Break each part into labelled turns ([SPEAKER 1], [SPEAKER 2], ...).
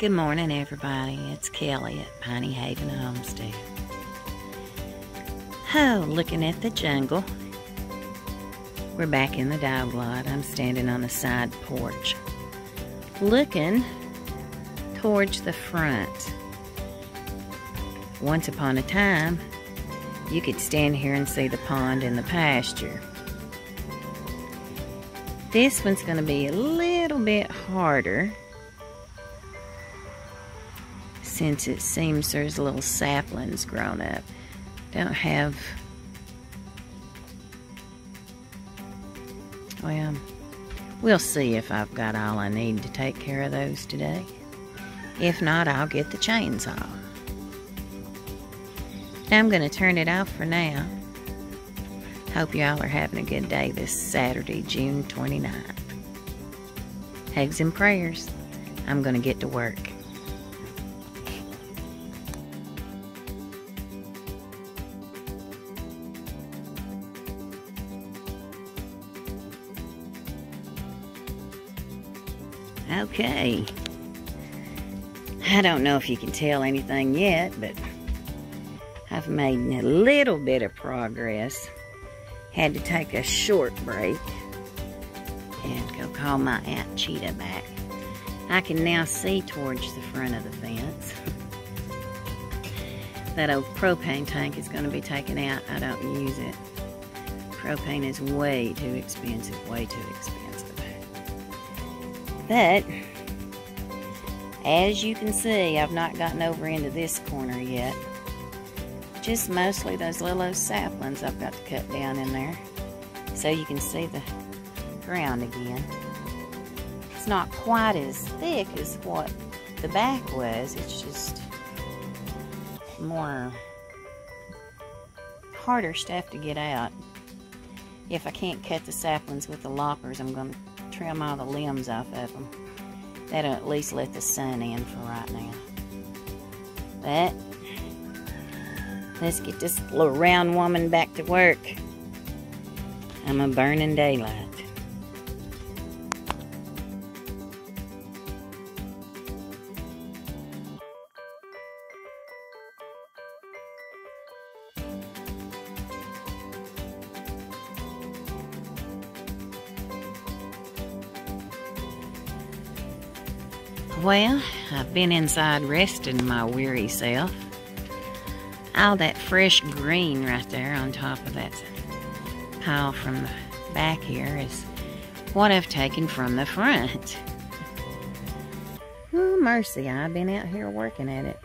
[SPEAKER 1] Good morning, everybody. It's Kelly at Piney Haven Homestead. Oh, looking at the jungle. We're back in the dog lot. I'm standing on the side porch, looking towards the front. Once upon a time, you could stand here and see the pond and the pasture. This one's going to be a little bit harder, since it seems there's little saplings grown up. Don't have, well, we'll see if I've got all I need to take care of those today. If not, I'll get the chainsaw. I'm going to turn it off for now. Hope y'all are having a good day this Saturday, June 29th. Hugs and prayers. I'm going to get to work. Okay. I don't know if you can tell anything yet, but I've made a little bit of progress. Had to take a short break and go call my Aunt Cheetah back. I can now see towards the front of the fence. That old propane tank is going to be taken out. I don't use it. Propane is way too expensive, way too expensive. But, as you can see, I've not gotten over into this corner yet. Just mostly those little saplings I've got to cut down in there, so you can see the ground again. It's not quite as thick as what the back was. It's just more harder stuff to get out. If I can't cut the saplings with the loppers, I'm going to trim all the limbs off of them. That'll at least let the sun in for right now. But let's get this little round woman back to work. I'm a burning daylight. Well, I've been inside resting my weary self. All that fresh green right there on top of that pile from the back here is what I've taken from the front. Oh, mercy, I've been out here working at it.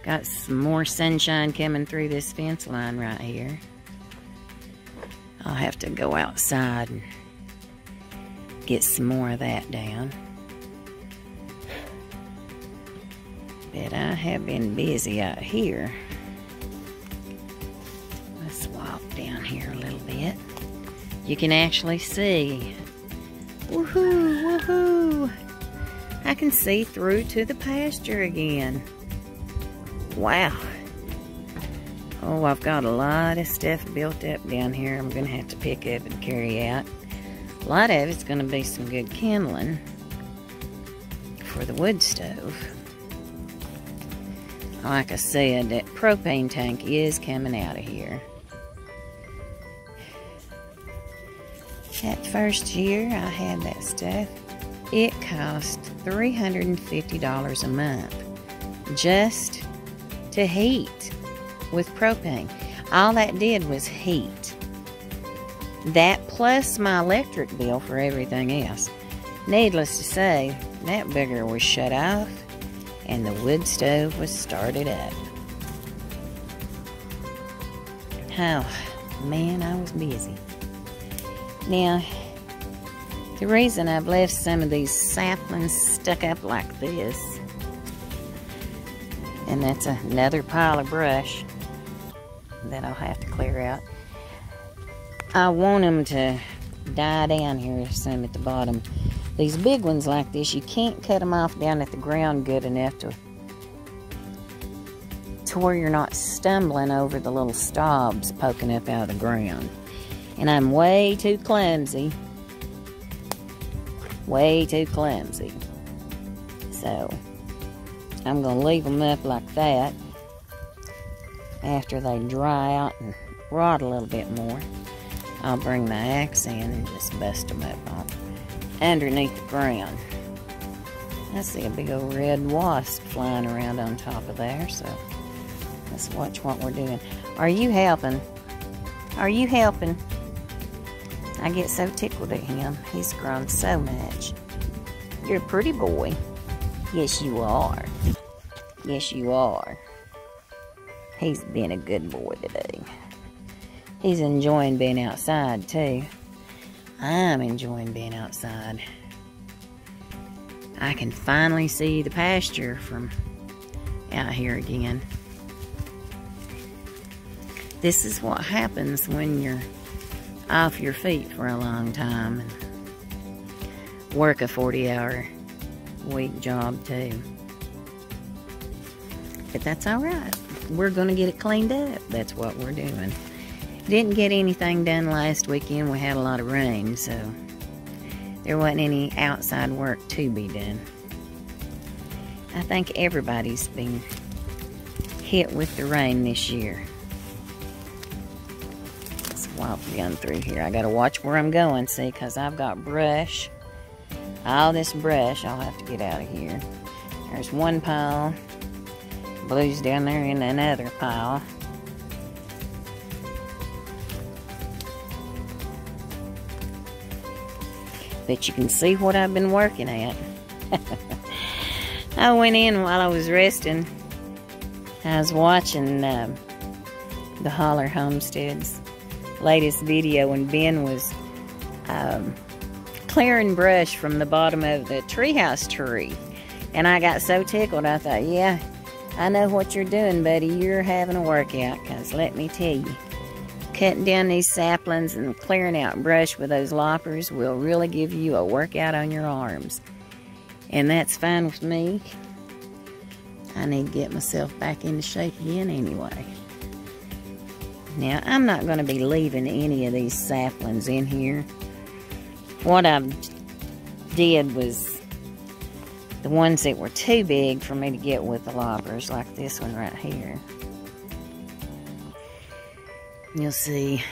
[SPEAKER 1] Got some more sunshine coming through this fence line right here. I'll have to go outside and get some more of that down. But I have been busy out here. Let's walk down here a little bit. You can actually see. Woohoo, woohoo! I can see through to the pasture again. Wow. Oh, I've got a lot of stuff built up down here I'm going to have to pick up and carry out. A lot of it's going to be some good kindling for the wood stove. Like I said, that propane tank is coming out of here. That first year I had that stuff, it cost $350 a month just to heat with propane. All that did was heat. That plus my electric bill for everything else. Needless to say, that bugger was shut off and the wood stove was started up. Oh, man, I was busy. Now, the reason I've left some of these saplings stuck up like this, and that's another pile of brush that I'll have to clear out. I want them to die down here some at the bottom. These big ones like this, you can't cut them off down at the ground good enough to where you're not stumbling over the little stobs poking up out of the ground. And I'm way too clumsy. Way too clumsy. So I'm going to leave them up like that. After they dry out and rot a little bit more, I'll bring my axe in and just bust them up on underneath the ground. I see a big old red wasp flying around on top of there, so let's watch what we're doing. Are you helping? Are you helping? I get so tickled at him. He's grown so much. You're a pretty boy. Yes, you are. Yes, you are. He's been a good boy today. He's enjoying being outside, too. I'm enjoying being outside. I can finally see the pasture from out here again. This is what happens when you're off your feet for a long time and work a 40-hour week job too. But that's alright. We're going to get it cleaned up. That's what we're doing. Didn't get anything done last weekend. We had a lot of rain, so there wasn't any outside work to be done. I think everybody's been hit with the rain this year. Let's walk down through here. I gotta watch where I'm going, see, because I've got brush. All this brush, I'll have to get out of here. There's one pile. Blue's down there in another pile. But you can see what I've been working at. I went in while I was resting. I was watching the Holler Homestead's latest video when Ben was clearing brush from the bottom of the treehouse tree. And I got so tickled, I thought, yeah, I know what you're doing, buddy. You're having a workout, because let me tell you, cutting down these saplings and clearing out brush with those loppers will really give you a workout on your arms. And that's fine with me. I need to get myself back into shape again anyway. Now, I'm not going to be leaving any of these saplings in here. What I did was the ones that were too big for me to get with the loppers, like this one right here. You'll see,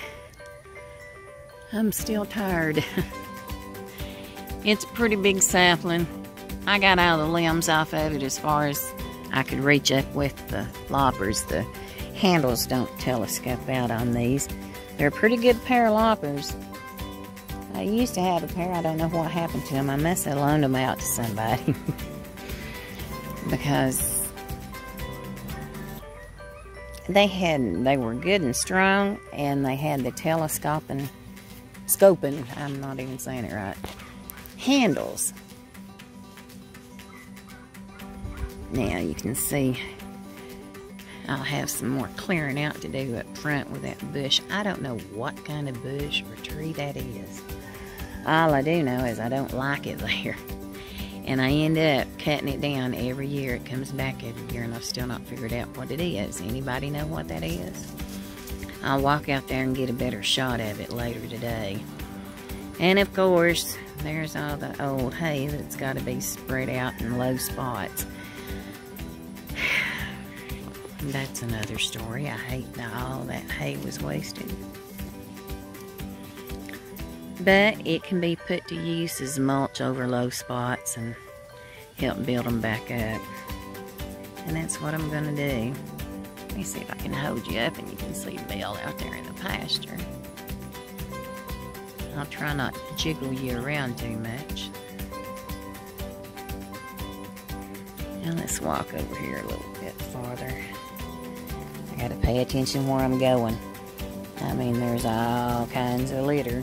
[SPEAKER 1] I'm still tired. It's a pretty big sapling. I got all the limbs off of it as far as I could reach up with the loppers. The handles don't telescope out on these. They're a pretty good pair of loppers. I used to have a pair. I don't know what happened to them. I must have loaned them out to somebody. Because they were good and strong, and they had the scoping, I'm not even saying it right, handles. Now you can see I'll have some more clearing out to do up front with that bush. I don't know what kind of bush or tree that is. All I do know is I don't like it there. And I end up cutting it down every year. It comes back every year, and I've still not figured out what it is. Anybody know what that is? I'll walk out there and get a better shot of it later today. And of course, there's all the old hay that's got to be spread out in low spots. That's another story. I hate that all that hay was wasted. But it can be put to use as mulch over low spots and help build them back up. And that's what I'm going to do. Let me see if I can hold you up and you can see Belle out there in the pasture. I'll try not to jiggle you around too much. Now let's walk over here a little bit farther. I gotta pay attention where I'm going. I mean, there's all kinds of litter.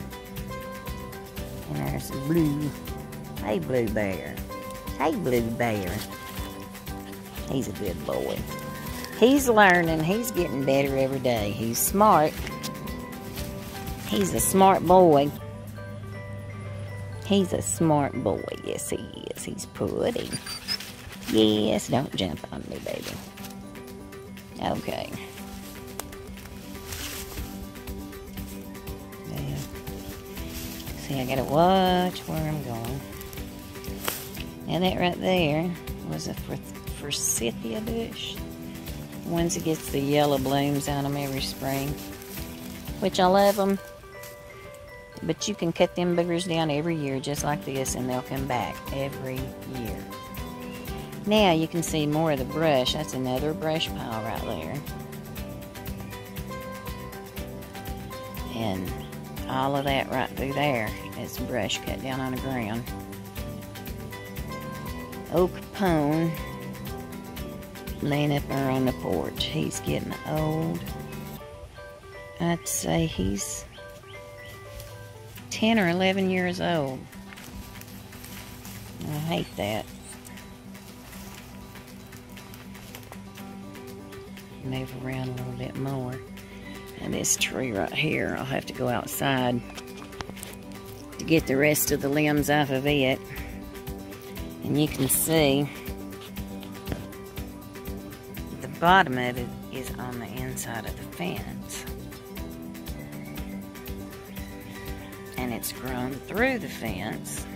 [SPEAKER 1] And there's Blue. Hey, Blue Bear. Hey, Blue Bear. He's a good boy. He's learning. He's getting better every day. He's smart. He's a smart boy. He's a smart boy. Yes, he is. He's pretty. Yes, don't jump on me, baby. Okay. Yeah. See, I gotta watch where I'm going. Now that right there was a forsythia bush. The ones that gets the yellow blooms on them every spring, which I love them. But you can cut them boogers down every year just like this, and they'll come back every year. Now you can see more of the brush. That's another brush pile right there. And all of that right through there is brush cut down on the ground. Oak Capone laying up there on the porch. He's getting old. I'd say he's 10 or 11 years old. I hate that. Move around a little bit more. And this tree right here, I'll have to go outside to get the rest of the limbs off of it. And you can see the bottom of it is on the inside of the fence. And it's grown through the fence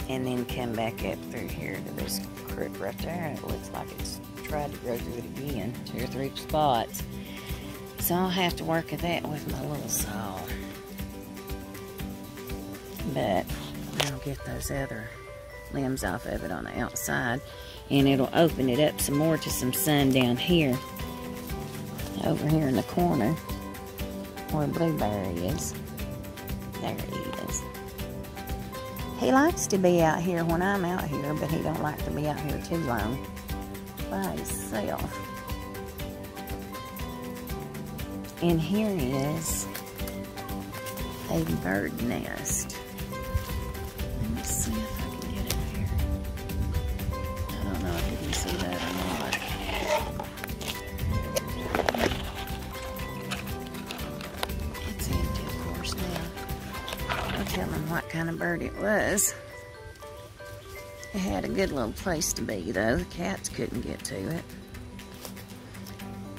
[SPEAKER 1] and then come back up through here to this crook right there. And it looks like it's tried to grow through it again, 2 or 3 spots. So I'll have to work at that with my little saw. But I'll get those other limbs off of it on the outside, and it'll open it up some more to some sun down here, over here in the corner where Blueberry is. There he is. He likes to be out here when I'm out here, but he don't like to be out here too long by himself. And here is a bird nest. Let me see if I can get it here. I don't know if you can see that or not. It's empty, of course, now. I'll tell them what kind of bird it was. It had a good little place to be, though. The cats couldn't get to it.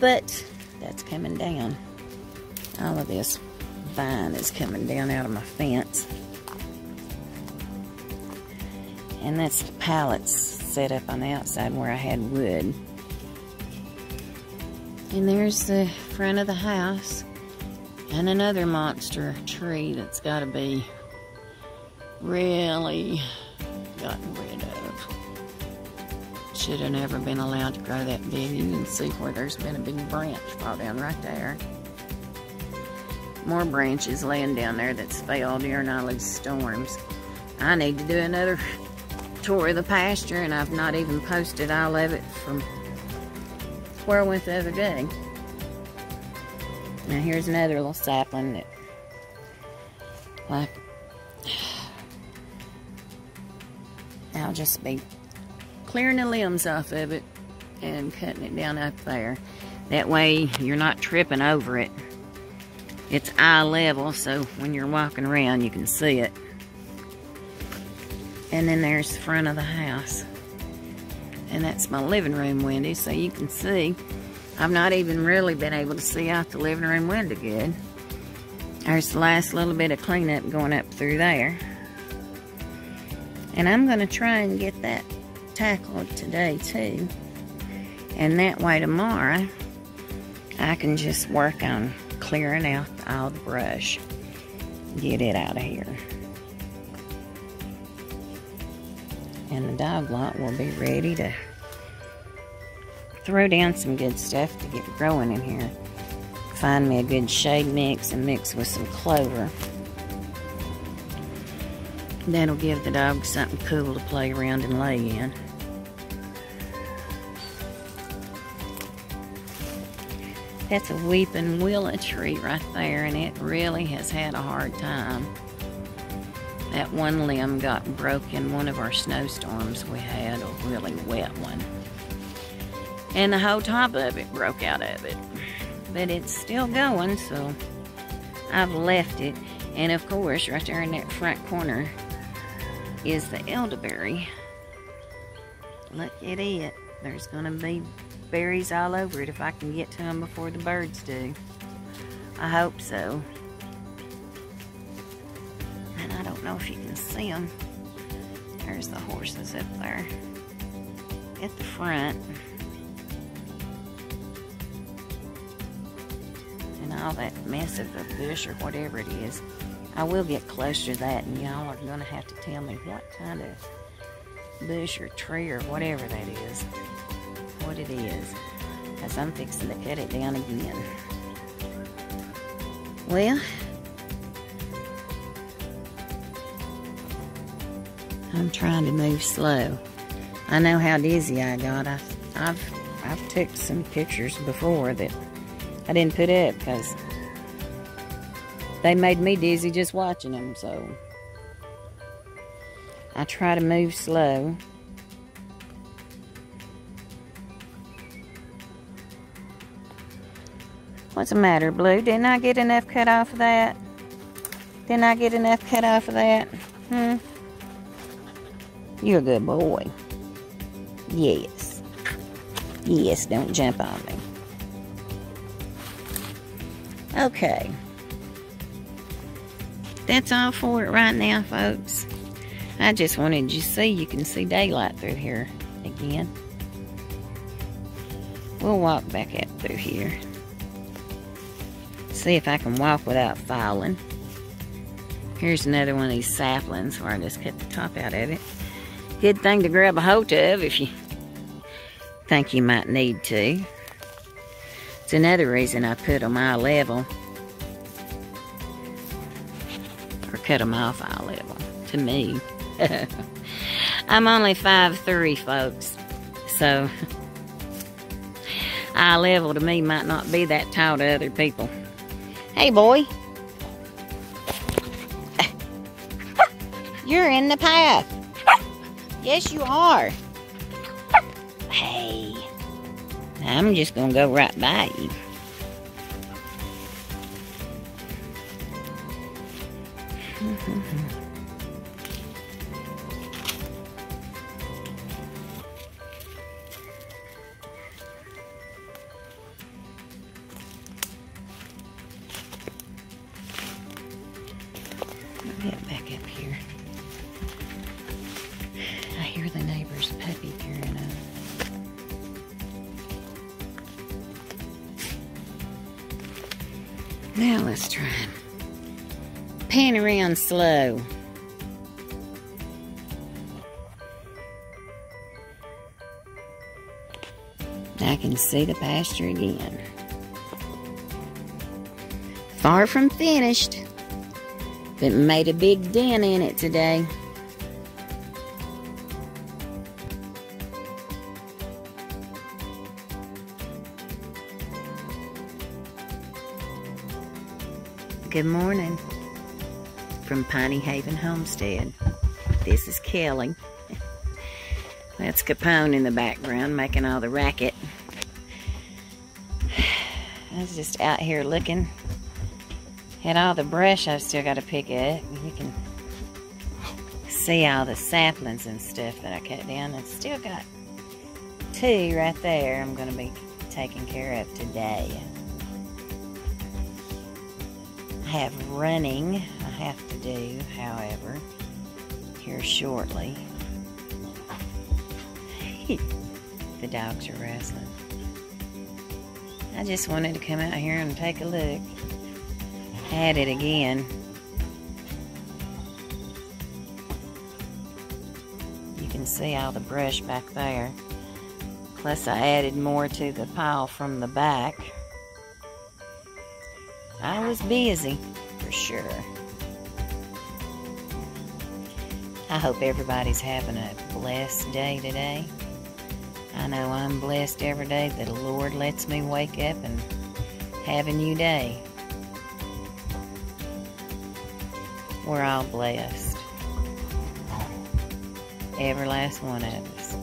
[SPEAKER 1] But that's coming down. All of this vine is coming down out of my fence. And that's the pallets set up on the outside where I had wood. And there's the front of the house. And another monster tree that's got to be really gotten rid of. Should have never been allowed to grow that big. You can see where there's been a big branch fall down right there. More branches laying down there that's fell during all these storms. I need to do another tour of the pasture, and I've not even posted all of it from where I went the other day. Now here's another little sapling that, like, I'll just be clearing the limbs off of it and cutting it down up there. That way you're not tripping over it. It's eye level, so when you're walking around you can see it. And then there's the front of the house. And that's my living room window, so you can see I've not even really been able to see out the living room window good. There's the last little bit of cleanup going up through there. And I'm going to try and get that tackled today too. And that way tomorrow I can just work on clearing out all the brush. Get it out of here. And the dog lot will be ready to throw down some good stuff to get growing in here. Find me a good shade mix and mix with some clover. That'll give the dog something cool to play around and lay in. That's a weeping willow tree right there, and it really has had a hard time. That one limb got broke in one of our snowstorms we had, a really wet one. And the whole top of it broke out of it. But it's still going, so I've left it. And of course, right there in that front corner is the elderberry. Look at it. There's gonna be berries all over it if I can get to them before the birds do. I hope so. And I don't know if you can see them. There's the horses up there at the front. And all that mess of the bush or whatever it is. I will get closer to that, and y'all are going to have to tell me what kind of bush or tree or whatever that is. What it is. Because I'm fixing to cut it down again. Well, I'm trying to move slow. I know how dizzy I got. I've took some pictures before that I didn't put up because they made me dizzy just watching them. So I try to move slow. What's the matter, Blue? Didn't I get enough cut off of that? Didn't I get enough cut off of that? You're a good boy. Yes. Yes, don't jump on me. Okay. That's all for it right now, folks. I just wanted you to see, you can see daylight through here again. We'll walk back up through here. See if I can walk without falling. Here's another one of these saplings where I just cut the top out of it. Good thing to grab a hold of if you think you might need to. It's another reason I put them eye level. Or cut them off eye level, to me. I'm only 5'3", folks. So, eye level to me might not be that tall to other people. Hey, boy. You're in the path. Yes, you are. Hey. I'm just going to go right by you. I'll get back up here. I hear the neighbor's puppy tearing up. Now let's try and pan around slow. I can see the pasture again. Far from finished, but made a big dent in it today. Good morning from Piney Haven Homestead. This is Kelly. That's Capone in the background making all the racket. I was just out here looking at all the brush I've still got to pick up. You can see all the saplings and stuff that I cut down. I've still got 2 right there I'm going to be taking care of today. I have running I have to do, however, here shortly. The dogs are wrestling. I just wanted to come out here and take a look at it again. You can see all the brush back there. Plus I added more to the pile from the back. I was busy, for sure. I hope everybody's having a blessed day today. I know I'm blessed every day that the Lord lets me wake up and have a new day. We're all blessed. Every last one of us.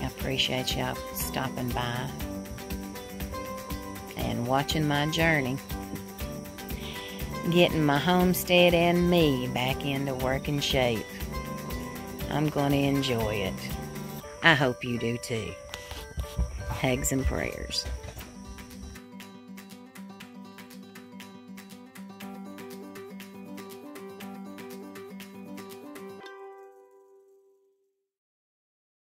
[SPEAKER 1] I appreciate y'all stopping by and watching my journey. Getting my homestead and me back into working shape. I'm going to enjoy it. I hope you do too. Hugs and prayers.